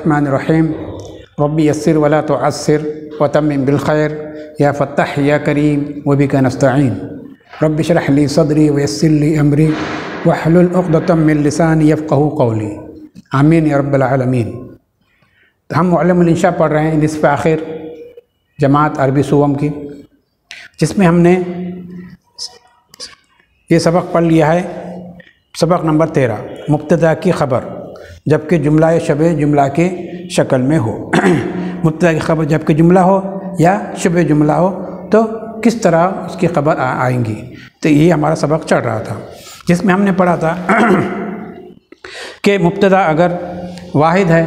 बिस्मिल्लाहिर्रहमानिर्रहीम रब्बी यस्सिर वला तुअस्सिर व तम्मिम बिल खैर या फ़त्ताह या करीम व बिका नस्तईन रब्बि इश्रह ली सदरी व यस्सिर ली अमरी वहलुल उक़दतम मिन लिसानी यफ़क़हू क़ौली आमीन या रब्बल आलमीन। तो हम मुअल्लिमुल इंशा पढ़ रहे हैं निस्फ़ आखिर जमात अरबी सुवम की, जिसमें हमने ये सबक पढ़ लिया है, सबक नंबर 13 मुब्तदा की ख़बर जबकि जुमला या शबे जुमला के शक्ल में हो। मुब्तदा की ख़बर जबकि जुमला हो या शबे जुमला हो तो किस तरह उसकी ख़बर आएंगी। तो ये हमारा सबक चल रहा था, जिसमें हमने पढ़ा था कि मुब्तदा अगर वाहिद है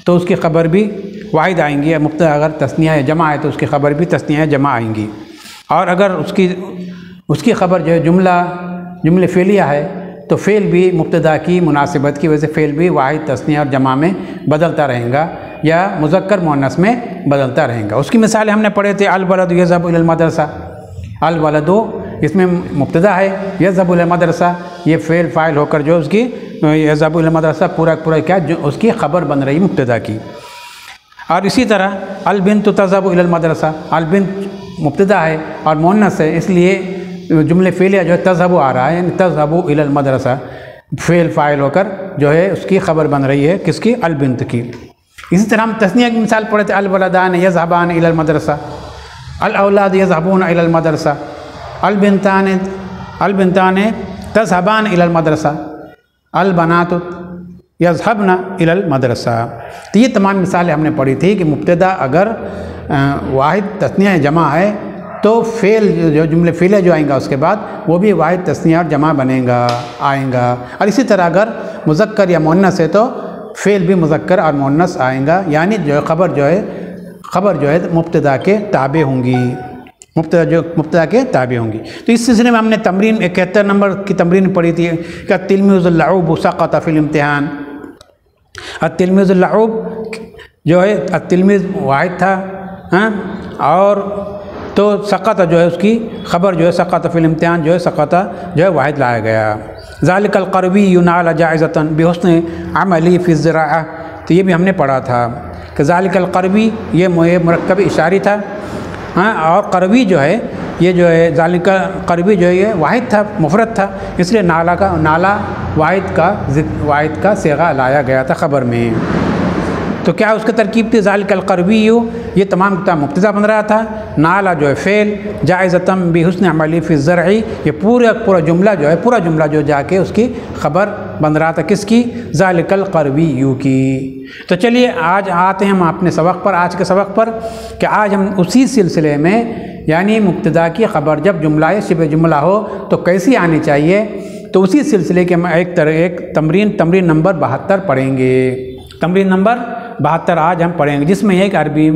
तो उसकी ख़बर भी वाहिद आएंगी, या मुब्तदा अगर तस्निया या जमा है तो उसकी ख़बर भी तस्निया या जमा आएंगी। और अगर उसकी ख़बर जो है जुमले फ़ेलिया है तो फ़ेल भी मुब्तदा की मुनासिबत की वजह से फ़ेल भी वाहिद तस्निया और जमा में बदलता रहेगा या मुज़क्कर मुअन्नस में बदलता रहेगा। उसकी मिसालें हमने पढ़े थे अल वलद यज़हबु इलल मदरसा, अल वलदो इसमें मुब्तदा है, यज़हबु इलल मदरसा ये फ़ेल फ़ाइल होकर जो उसकी यज़हबु इलल मदरसा पूरा क्या जो उसकी ख़बर बन रही मुब्तदा की। और इसी तरह अल बिन्तु तज़हबु इलल मदरसा, अल बिन्त मुब्तदा है और मुअन्नस है, इसलिए जुमले फ़ेलिया जो है तज़हबु आ रहा है, यानी तज़हबु इलल मदरसा फ़ेल फ़ाइल होकर जो है उसकी ख़बर बन रही है किसकी, अल बिन्त की। इसी तरह हम तस्निया की मिसाल पढ़े थे अल वलदान यज़हबान इलल मदरसा, अल औलाद यज़हबून इलल मदरसा, अल बिन्तान तज़हबान इलल मदरसा, अल बनात यज़हबना इलल मदरसा। तो ये तमाम मिसालें हमने पढ़ी थी कि मुब्तदा अगर वाहिद तस्निया जमा है तो फ़ेल जो जुमले फ़ेलिया जो आएंगा उसके बाद वो भी वाहिद तस्निया और जमा आएगा। और इसी तरह अगर मुज़क्कर या मुअन्नस है तो फ़ेल भी मुज़क्कर और मुअन्नस आएगा, यानी जो ख़बर जो है मुब्तदा के ताबे होंगी, मुब्तदा के ताबे होंगी। तो इस सिलसिले में हमने तमरीन 71 नंबर की तमरीन पढ़ी थी कि अत्तिलमीज़ुल लऊब सक़त फ़िल इम्तिहान। अत्तिलमीज़ुल लऊब जो है अत्तिलमीज़ वाहिद था, हाँ, और तो सक़त जो है उसकी ख़बर जो है सक़त फ़िल इम्तिहान जो है सक़त जो है वाहिद लाया गया। ज़ालिकल क़रबी युनाल जाइज़तन बिहुस्न अमली फ़ी ज़िराअह, तो ये भी हमने पढ़ा था कि ज़ालिकल क़रबी ये मुरक्कब इशारी था, हाँ, और क़रबी जो है ये जो है ज़ालिकल क़रबी जो है ये वाहिद था, मुफ़रद था, इसलिए नाला वाहिद का सेगा लाया गया था ख़बर में। तो क्या उसकी तरकीब थी ज़ालिकल क़रबी ये तमाम मुब्तदा बन रहा था, नाला जो है फ़ेल, जाइज़तम बिहुस्न अमली फ़ी ज़रई ये पूरा जुमला जो जाके उसकी ख़बर बन रहा था किसकी, ज़ालिकल क़रबी की। तो चलिए आज आते हैं हम अपने सबक पर, आज के सबक पर कि आज हम उसी सिलसिले में यानी मुब्तदा की ख़बर जब जुमला या शिबे जुमला हो तो कैसी आनी चाहिए, तो उसी सिलसिले के हम एक तमरीन नंबर 72 पढ़ेंगे। तमरीन नंबर 72 आज हम पढ़ेंगे, जिसमें एक अरबी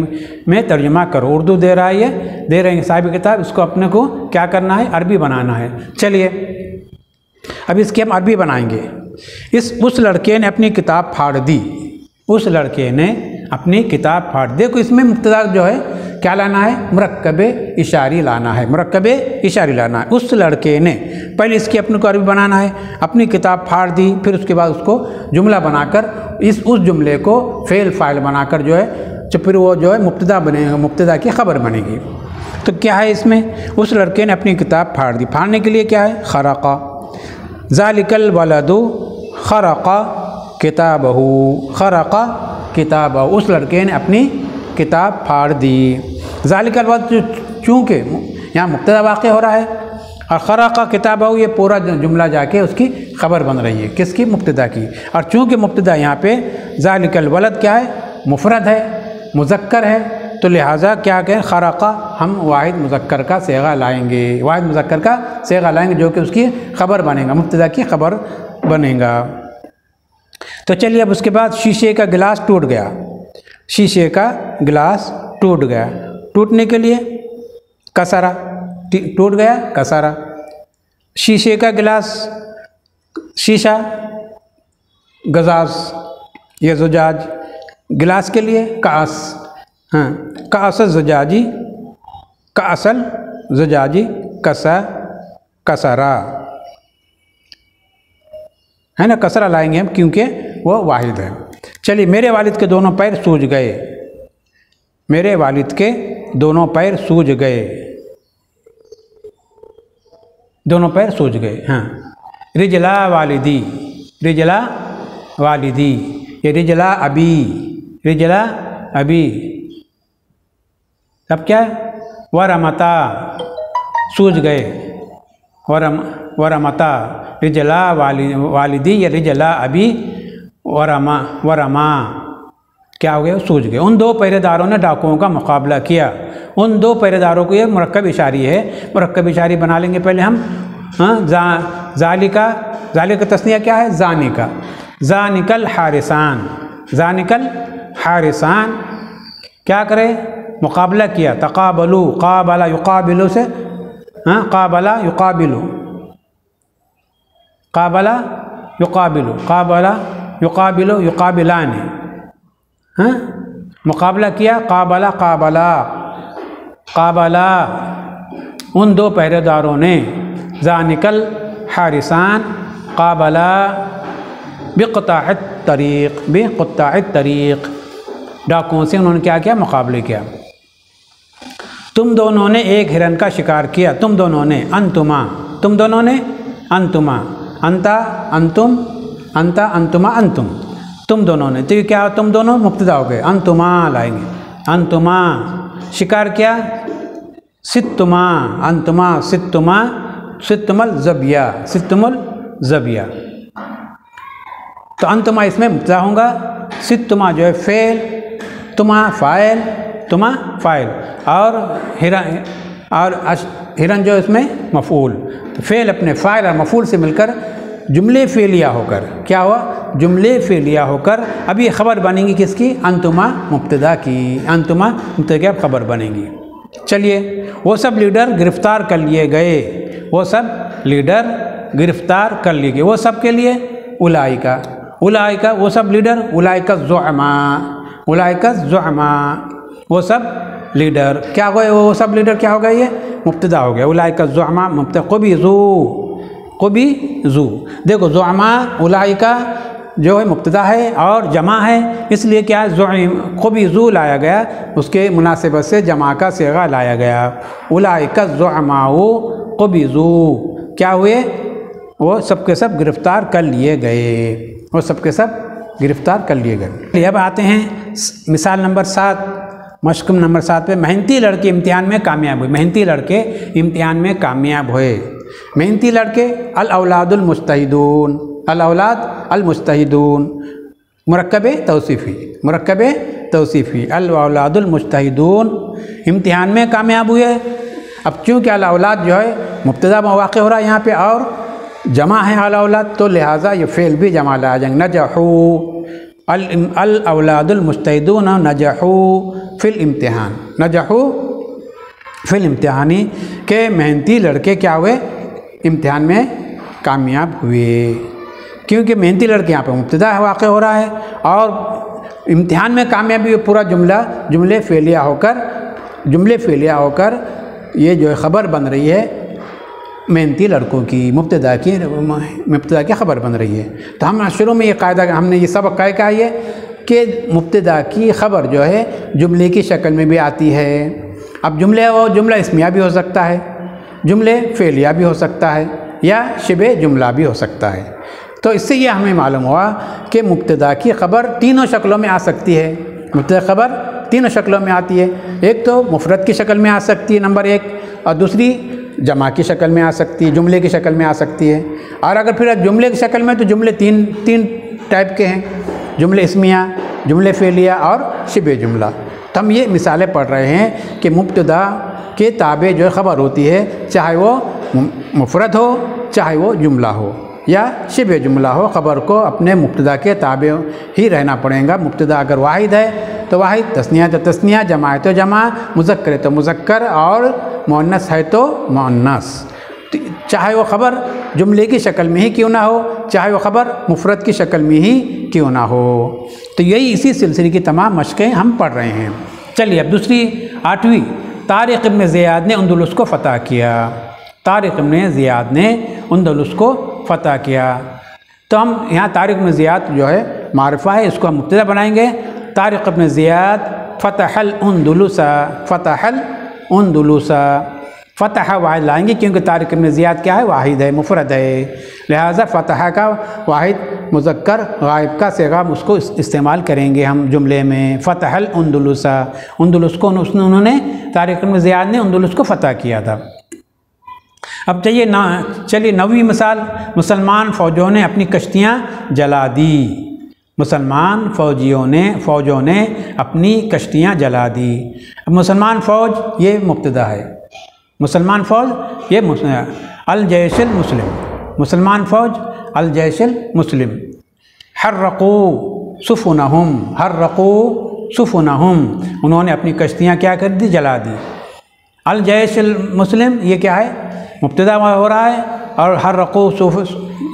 में तर्जुमा करो, उर्दू दे रहे हैं साहिब किताब, इसको अपने को क्या करना है, अरबी बनाना है। चलिए अब इसकी हम अरबी बनाएंगे। उस लड़के ने अपनी किताब फाड़ दी, उस लड़के ने अपनी किताब फाड़ दी। देखो इसमें मुब्तदा जो है क्या लाना है, मुरक्कबे इशारी लाना है, मुरक्कबे इशारी लाना है। उस लड़के ने पहले इसकी अपने को अरबी बनाना है, अपनी किताब फाड़ दी, फिर उसके बाद उसको जुमला बनाकर उस जुमले को फ़ेल फ़ाइल बनाकर जो है फिर वो जो है मुब्तदा बनेगा, मुब्तदा की ख़बर बनेगी। तो क्या है इसमें, उस लड़के ने अपनी किताब फाड़ दी, फाड़ने के लिए क्या है, खरक़ा ज़ालिकल वलदु खरक़ा किताबहू, खरक़ा किताबहू, उस लड़के ने अपनी किताब फाड़ दी। ज़ालिकल वलद चूँकि यहाँ मुब्तदा वाक़ हो रहा है और खरक़ा किताबहू ये पूरा जुमला जाके उसकी ख़बर बन रही है किसकी, मुब्तदा की। और चूँकि मुब्तदा यहाँ पे ज़ालिकल वलद क्या है, मुफ़रद है, मुज़क्कर है, तो लिहाजा क्या कहें, खरक़ा हम वाहिद मुज़क्कर का सेगा लाएंगे, वाहिद मुज़क्कर का सेगा लाएंगे जो कि उसकी ख़बर बनेगा, मुब्तदा की ख़बर बनेगा। तो चलिए अब उसके बाद शीशे का गिलास टूट गया, शीशे का गिलास टूट गया, टूटने के लिए कसरा, टूट गया कसरा, शीशे का गिलास, शीशा, गजाज या जुजाज, गिलास के लिए कास, हाँ, कासल जुजाजी, कासल जुजाजी, कसरा है ना, कसरा लाएंगे हम क्योंकि वो वाहिद है। चलिए, मेरे वालिद के दोनों पैर सूज गए, मेरे वालिद के दोनों पैर सूज गए, दोनों पैर सूज गए। हाँ, रिजला वालिदी, रिजला वालिदी, ये रिजला अबी, रिजला अबी, तब क्या है? वरमता, सूज गए, वरमता, रिजला वालिदी या रिजला अबी, वरमा क्या हो गया? सूझ गए। उन दो पहरेदारों ने डाकुओं का मुकाबला किया। उन दो पहरेदारों को, ये मुरक्कब इशारी है, मुरक्कब इशारी बना लेंगे पहले हम। हाँ, जालिका, जालिका तस्निया क्या है? जानिका, जानिकल हारिसान, जानिकल हारिसान क्या करे? मुकाबला किया। तकाबलू, काबला युकाबिलू से, हाँ, काबला युकाबिलू, काबला युकाबिलू, काबला युकाबिलू, युकाबिलान है। हाँ, मुकाबला किया। काबला, काबला, काबला उन दो पहरेदारों ने, जानिकल हारिसान काबला बिक़ताअत तरीक़, बिक़ताअत तरीक़, डाकुओं से उन्होंने क्या किया? मुकाबले किया। तुम दोनों ने एक हिरन का शिकार किया, तुम दोनों ने, अंतुमा, तुम दोनों ने, अंतुमा, अंता, अंतुम, अंता, अंतुमा, अंतुम, तुम दोनों ने। तो ये क्या? तुम दोनों मुब्तदा हो गए, अंतुमा लाएंगे, अंतुमा शिकार किया, सित्तुमा, अंतुमा, सित्तुमा, सित्तुमल जबिया, सित्तुमल जबिया। तो अंतुमा इसमें मुब्तदा होगा, सित्तुमा जो है फेल, तुमा फ़ाइल, तुमा फ़ाइल, और हिरन जो इसमें मफ़ूल। तो फ़ेल अपने फ़ाइल और मफ़ूल से मिलकर जुमले फ़ेलिया होकर क्या हुआ? जुमले फ़ेलिया होकर अब ये ख़बर बनेंगी किसकी? अंतुमा मुब्तदा की, अंतुमा मुब्तदा की अब ख़बर बनेंगी। चलिए, वो सब लीडर गिरफ़्तार कर लिए गए, वो सब लीडर गिरफ़्तार कर लिए गए। वो सब के लिए उलाइका, उलाइका वो सब लीडर, उलाइका ज़ुअमा, उलाइका ज़ुअमा वो सब लीडर क्या हो गए? वो सब लीडर क्या हो गए? ये मुब्तदा हो गया। उलाइका ज़ुअमा मुब्तदा, क़ुबिज़ू, क़ुबिज़ू। देखो, ज़ुअमा उलाइका जो है मुब्तदा है और जमा है, इसलिए क्या क़ुबिज़ू लाया गया, उसके मुनासिबत से जमा का सेगा लाया गया। उलाइका ज़ुअमाउ क़ुबिज़ू क्या हुए? वो सब के सब गिरफ़्तार कर लिए गए, वो सब के सब गिरफ़्तार कर लिए गए। अब आते हैं मिसाल नंबर 7, मशक़ नंबर 7 पे। मेहनती लड़के इम्तिहान में कामयाब हुए, मेहनती लड़के इम्तिहान में कामयाब हुए। मेहनती लड़के अल औलादुल मुज्तहिदून, अल औलाद अल मुज्तहिदून, मुरक्कब तौसीफ़ी, मुरक्कब तौसीफ़ी, अल औलादुल मुज्तहिदून इम्तिहान में कामयाब हुए। अब चूँकि अल औलाद जो है मुब्तदा मौक़े हो रहा है यहाँ पे और जमा है अल औलाद, तो लिहाजा ये फ़ेल भी जमा लाया जाएंगे। नजहू अल औलादुल मुज्तहिदून नजहू फ़िल इम्तिहान, नजहू फ़िल इम्तिहानी के मेहनती लड़के क्या हुए? इम्तिहान में कामयाब हुए। क्योंकि मेहनती लड़के यहाँ पे मुब्तदा वाक़ हो रहा है और इम्तिहान में कामयाबी पूरा जुमला जुमले फ़ेलिया होकर ये जो ख़बर बन रही है मेहनती लड़कों की, मुब्तदा की ख़बर बन रही है। तो हम शुरू में ये कायदा हमने ये सबक क्या है कि मुब्तदा की ख़बर जो है जुमले की शक्ल में भी आती है। अब जुमला इस्मिया भी हो सकता है, जुमले फ़ेलिया भी हो सकता है, या शिबे जुमला भी हो सकता है। तो इससे ये हमें मालूम हुआ कि मुब्तदा की ख़बर तीनों शक्लों में आ सकती है। मुब्तदा ख़बर तीनों शक्लों में आती है, एक तो मुफ़रद की शक्ल में आ सकती है नंबर 1, और दूसरी जमा की शक्ल में आ सकती है, जुमले की शक्ल में आ सकती है। और अगर फिर जुमले की शक्ल में तो जुमले तीन टाइप के हैं, जुमले इस्मिया, जुमले फ़ेलिया और शिबे जुमला। तो हम ये मिसालें पढ़ रहे हैं कि मुब्तदा के ताबे जो ख़बर होती है, चाहे वो मुफ़रद हो चाहे वो जुमला हो या शिबे जुमला हो, ख़बर को अपने मुब्तदा के ताबे ही रहना पड़ेगा। मुब्तदा अगर वाहिद है तो वाहिद, तस्निया तो तस्निया, जमा है तो जमा, मुज़क्कर है तो मुज़क्कर और मुअन्नस है तो मुअन्नस। चाहे वो ख़बर जुमले की शक्ल में ही क्यों ना हो, चाहे वो ख़बर मुफ़रद की शक्ल में ही क्यों ना हो। तो यही इसी सिलसिले की तमाम मशक़ें हम पढ़ रहे हैं। चलिए, अब दूसरी 8वीं, तारिक़ इब्न ज़ियाद ने अंदलुस को फ़तह किया। तारिक़ इब्न ज़ियाद ने अंदलुस को फ़तह किया। तो हम यहाँ तारिक़ इब्न ज़ियाद जो है मारिफा है, इसको हम मुब्तदा बनाएंगे। तारिक इब्न ज़ियाद फ़तहल उंदुलुसा, फ़तहल उंदुलुसा, फ़तह वाहिद लाएंगे क्योंकि तारिक इब्न ज़ियाद क्या है, वाहिद है, मुफ़रद है, लिहाजा फ़तह का वाहिद मुज़क्कर गायब का सेगा उसको इस्तेमाल करेंगे हम जुमले में। फ़तहल उंदुलुसा, उंदुलुस को उन्होंने तारिक इब्न ज़ियाद ने उंदुलुस को फ़तह किया था। अब चलिए 9वीं मिसाल, मुसलमान फ़ौजों ने अपनी कश्तियाँ जला दी। मुसलमान फ़ौजों ने अपनी कश्तियाँ जला दी। अब मुसलमान फ़ौज ये मुब्तदा है, मुसलमान फ़ौज ये अल जैशुल मुस्लिम, मुसलमान फ़ौज अल जैशुल मुस्लिम। हर्रक़ू सुफ़ुनहुम, हर्रक़ू सुफ़ुनहुम, उन्होंने अपनी कश्तियाँ क्या कर दी, जला दी। अल जैशुल मुस्लिम ये क्या है, मुब्तदा हो रहा है, और हर्रक़ू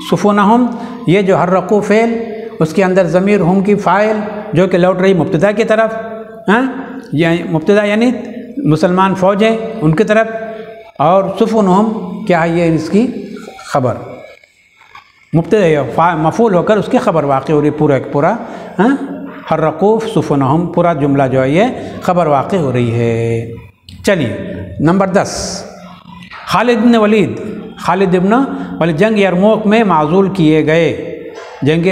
सुफ़ुनहुम ये जो हर्रक़ू फ़ेल उसके अंदर ज़मीर हुम की फ़ाइल जो कि लौट रही मुब्तदा की तरफ, मुब्तदा यानी मुसलमान फ़ौज है उनकी तरफ, और सुफ़ुनहुम क्या है, ये इसकी ख़बर, मुब्तदा मफ़ूल होकर उसकी ख़बर वाक़ हो रही पूरा पूरा। हर्रक़ू सुफ़ुनहुम पूरा जुमला जो है ये ख़बर वाक़ हो रही है। चलिए नंबर 10, खालिद इब्न वलीद जंग यरमूक में माज़ूल किए गए। जंग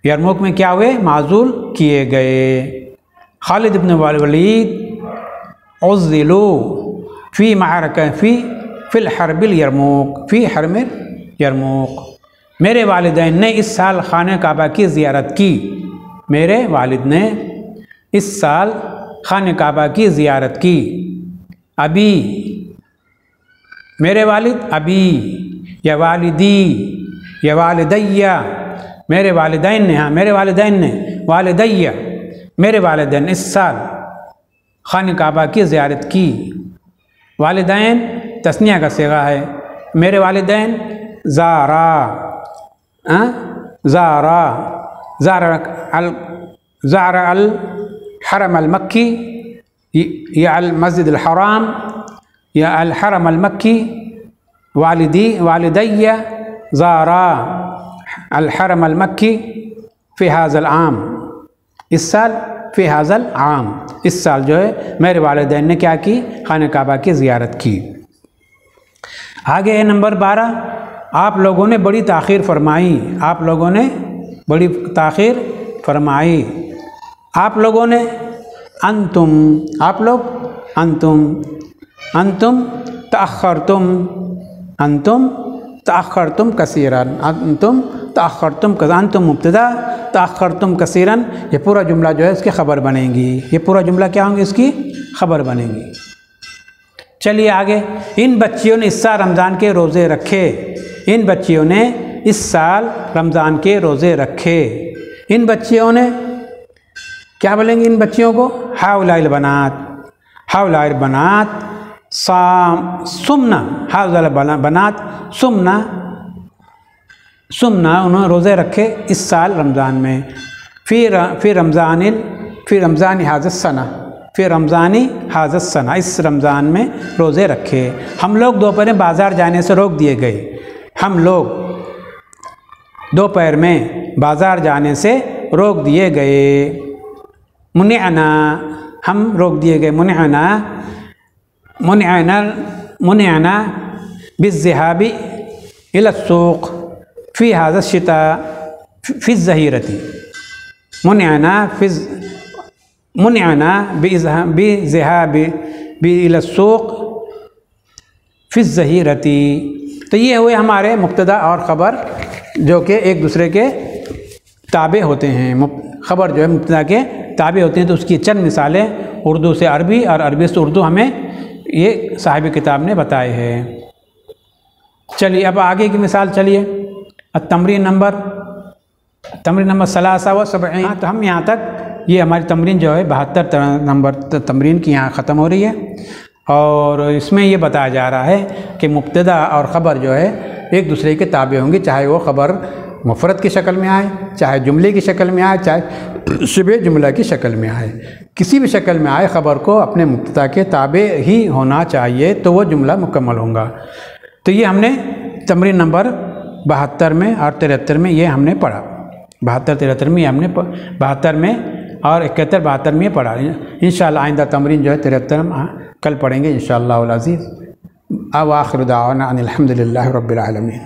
यरमूक में क्या हुए, माज़ूल किए गए। खालिद इब्न वलीद उज़्ज़िलू फ़ी मअरका फ़िल हर्बिल यरमूक, फ़ी हर्बिल यरमूक। मेरे वालिदैन ने इस साल खाने काबा की ज़ियारत की, मेरे वालिद ने इस साल खाने काबा की ज़ियारत की। अभी मेरे वालिद, अभी या वालिदी या वालिदैया, मेरे वालिदैन ने, हाँ मेरे वालिदैन ने, वालिदैया मेरे वालिदैन इस साल खाने काबा की ज़ियारत की। वालिदैन तस्निया का सेगा है, मेरे वालिदैन ज़ारा, ज़ारा ज़ारा अल हरम अल मक्की या अल मस्जिद अल हराम या अल हरम अल मक्की। वालिदैया ज़ारा अल हरम अल मक्की फ़ी हाज़ल आम, इस साल फ़ी हाज़ल आम, इस साल जो है मेरे वालिदैन ने क्या की, खाने काबा की ज़ियारत की। आगे है नंबर 12, आप लोगों ने बड़ी ताख़ीर फरमाई, आप लोगों ने बड़ी ताख़ीर फरमाई। आप लोगों ने, अंतुम आप लोग, अंतुम तअख़्ख़रतुम, अंतुम तअख़्ख़रतुम कसीरन, अंतुम तअख़्ख़रतुम, अंतुम मुब्तदा तअख़्ख़रतुम कसीरन, ये पूरा जुमला जो है इसकी ख़बर बनेगी, ये पूरा जुमला क्या होंगे, इसकी ख़बर बनेगी। चलिए आगे, इन बच्चियों ने इस साल रमज़ान के रोज़े रखे, इन बच्चियों ने इस साल रमज़ान के रोज़े रखे। इन बच्चियों ने क्या बोलेंगे, इन बच्चियों को, हाउलाइल बनात, हाउलाइल बनात सुमना, हाउलाइल बनात सुमना, सुमना उन्होंने रोज़े रखे इस साल रमज़ान में। फिर रमज़ान हाज़सना, फिर रमज़ानी हाज़सना, इस रमज़ान में रोज़े रखे। हम लोग दोपहर में बाज़ार जाने से रोक दिए गए, हम लोग दोपहर में बाज़ार जाने से रोक दिए गए। मुनिअना, हम रोक दिए गए, मुनिअना, मुनिअना, मुनिअना बिज़्ज़िहाबि इला सूक़ फ़ी हाज़ा शिता फ़ी ज़हीरती, मुनिअना बिज़्ज़िहाबि इला सूक़ फ़ी ज़हीरती। तो ये हुए हमारे मुब्तदा और ख़बर जो कि एक दूसरे के ताबे होते हैं। ख़बर जो है मुब्तदा के ताबे होते हैं। तो उसकी चंद मिसालें उर्दू से अरबी और अरबी से उर्दू हमें ये साहिब किताब ने बताए हैं। चलिए अब आगे की मिसाल, चलिए तमरीन नंबर सलासा व सबईन। तो हम यहाँ तक, ये हमारी तमरीन जो है 72 नंबर तमरीन की यहाँ ख़त्म हो रही है, और इसमें ये बताया जा रहा है कि मुब्तदा और ख़बर जो है एक दूसरे के ताबे होंगे, चाहे वो ख़बर मुफ़रद की शक्ल में आए, चाहे जुमले की शक्ल में आए, चाहे शुबे जुमला की शक्ल में आए, किसी भी शक्ल में आए ख़बर को अपने मुब्तदा के ताबे ही होना चाहिए, तो वो जुमला मुकम्मल होगा। तो ये हमने तमरीन नंबर 72 में और 73 में ये हमने पढ़ा। 72 73 में हमने 72 में और 71 72 में पढ़ा। इंशाअल्लाह आइंदा तमरीन जो है 73 कल पढ़ेंगे इंशाअल्लाह अल अज़ीज़। अब आखिर दावाना अनिल हम्दुलिल्लाहि रब्बिल आलमीन।